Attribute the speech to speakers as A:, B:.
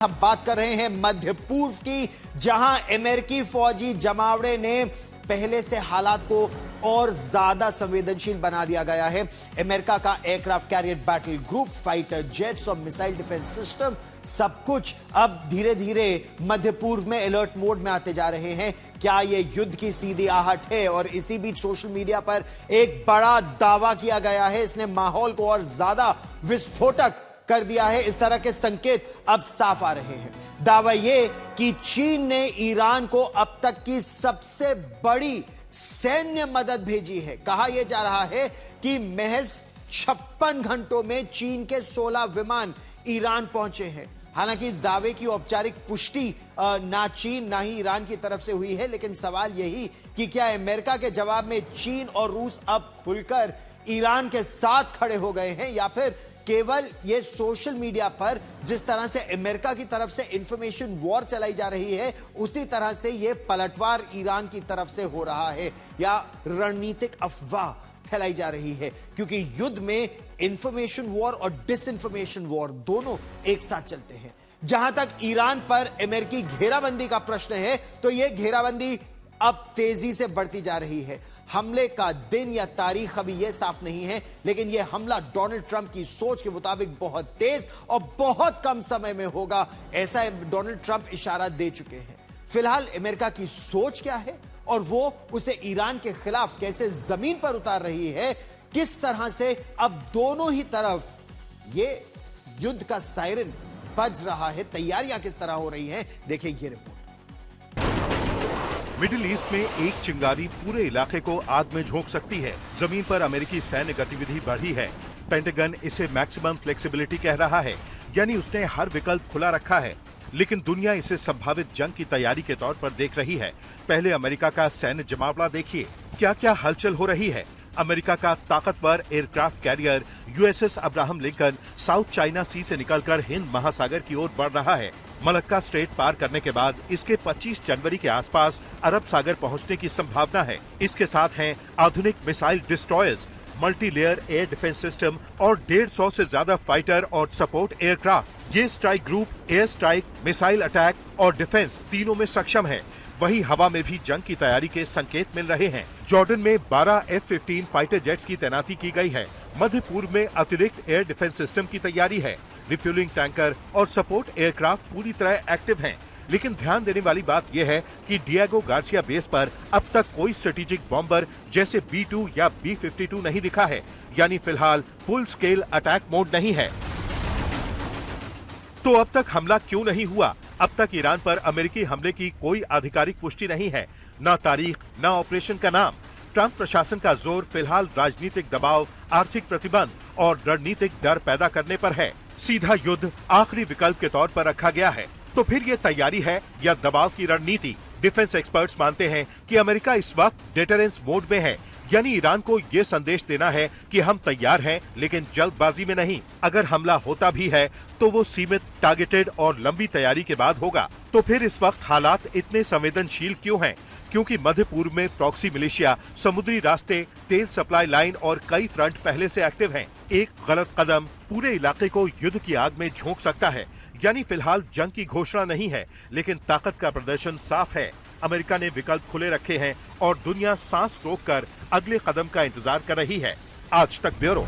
A: हम बात कर रहे हैं मध्य पूर्व की, जहां अमेरिकी फौजी जमावड़े ने पहले से हालात को और ज्यादा संवेदनशील बना दिया गया है। अमेरिका का aircraft carrier battle group, fighter jets और मिसाइल डिफेंस सिस्टम, सब कुछ अब धीरे धीरे मध्य पूर्व में अलर्ट मोड में आते जा रहे हैं। क्या यह युद्ध की सीधी आहट है? और इसी बीच सोशल मीडिया पर एक बड़ा दावा किया गया है, इसने माहौल को और ज्यादा विस्फोटक कर दिया है। इस तरह के संकेत अब साफ आ रहे हैं। दावा यह कि चीन ने ईरान को अब तक की सबसे बड़ी सैन्य मदद भेजी है। कहा यह जा रहा है कि महज 56 घंटों में चीन के 16 विमान ईरान पहुंचे हैं। हालांकि इस दावे की औपचारिक पुष्टि ना चीन ना ही ईरान की तरफ से हुई है, लेकिन सवाल यही कि क्या अमेरिका के जवाब में चीन और रूस अब खुलकर ईरान के साथ खड़े हो गए हैं, या फिर केवल ये सोशल मीडिया पर जिस तरह से अमेरिका की तरफ से इंफॉर्मेशन वॉर चलाई जा रही है, उसी तरह से ये पलटवार ईरान की तरफ से हो रहा है, या रणनीतिक अफवाह फैलाई जा रही है? क्योंकि युद्ध में इंफॉर्मेशन वॉर और डिसइंफॉर्मेशन वॉर दोनों एक साथ चलते हैं। जहां तक ईरान पर अमेरिकी घेराबंदी का प्रश्न है, तो यह घेराबंदी अब तेजी से बढ़ती जा रही है। हमले का दिन या तारीख अभी यह साफ नहीं है, लेकिन यह हमला डोनाल्ड ट्रंप की सोच के मुताबिक बहुत तेज और बहुत कम समय में होगा, ऐसा डोनाल्ड ट्रंप इशारा दे चुके हैं। फिलहाल अमेरिका की सोच क्या है और वो उसे ईरान के खिलाफ कैसे जमीन पर उतार रही है, किस तरह से अब दोनों ही तरफ यह युद्ध का सायरन बज रहा है, तैयारियां किस तरह हो रही हैं, देखिए ये रिपोर्ट।
B: मिडिल ईस्ट में एक चिंगारी पूरे इलाके को आग में झोंक सकती है। जमीन पर अमेरिकी सैन्य गतिविधि बढ़ी है। पेंटागन इसे मैक्सिमम फ्लेक्सिबिलिटी कह रहा है, यानी उसने हर विकल्प खुला रखा है। लेकिन दुनिया इसे संभावित जंग की तैयारी के तौर पर देख रही है। पहले अमेरिका का सैन्य जमावड़ा देखिए, क्या क्या हलचल हो रही है। अमेरिका का ताकतवर aircraft carrier USS Abraham Lincoln South China sea से निकलकर हिंद महासागर की ओर बढ़ रहा है। मलक्का स्ट्रेट पार करने के बाद इसके 25 जनवरी के आसपास अरब सागर पहुंचने की संभावना है। इसके साथ हैं आधुनिक missile destroyers, multi layer air defence system और 150 से ज्यादा फाइटर और सपोर्ट एयरक्राफ्ट। ये strike group air strike, missile attack और डिफेंस तीनों में सक्षम है। वहीं हवा में भी जंग की तैयारी के संकेत मिल रहे हैं। जॉर्डन में 12 F-15 फाइटर जेट्स की तैनाती की गई है। मध्य पूर्व में अतिरिक्त एयर डिफेंस सिस्टम की तैयारी है। रिफ्यूलिंग टैंकर और सपोर्ट एयरक्राफ्ट पूरी तरह एक्टिव हैं। लेकिन ध्यान देने वाली बात यह है कि डिएगो गार्सिया बेस पर अब तक कोई स्ट्रेटेजिक बॉम्बर जैसे B-2 या B-52 नहीं दिखा है, यानी फिलहाल फुल स्केल अटैक मोड नहीं है। तो अब तक हमला क्यों नहीं हुआ? अब तक ईरान पर अमेरिकी हमले की कोई आधिकारिक पुष्टि नहीं है, न तारीख न ऑपरेशन का नाम। ट्रंप प्रशासन का जोर फिलहाल राजनीतिक दबाव, आर्थिक प्रतिबंध और रणनीतिक डर पैदा करने पर है। सीधा युद्ध आखिरी विकल्प के तौर पर रखा गया है। तो फिर ये तैयारी है या दबाव की रणनीति? डिफेंस एक्सपर्ट्स मानते हैं कि अमेरिका इस वक्त डिटरेंस मोड में है, यानी ईरान को ये संदेश देना है कि हम तैयार हैं, लेकिन जल्दबाजी में नहीं। अगर हमला होता भी है तो वो सीमित, टारगेटेड और लंबी तैयारी के बाद होगा। तो फिर इस वक्त हालात इतने संवेदनशील क्यों हैं? क्योंकि मध्य पूर्व में प्रॉक्सी मिलिशिया, समुद्री रास्ते, तेल सप्लाई लाइन और कई फ्रंट पहले से एक्टिव हैं। एक गलत कदम पूरे इलाके को युद्ध की आग में झोंक सकता है। यानी फिलहाल जंग की घोषणा नहीं है, लेकिन ताकत का प्रदर्शन साफ है। अमेरिका ने विकल्प खुले रखे हैं और दुनिया सांस रोककर अगले कदम का इंतजार कर रही है। आज तक ब्यूरो।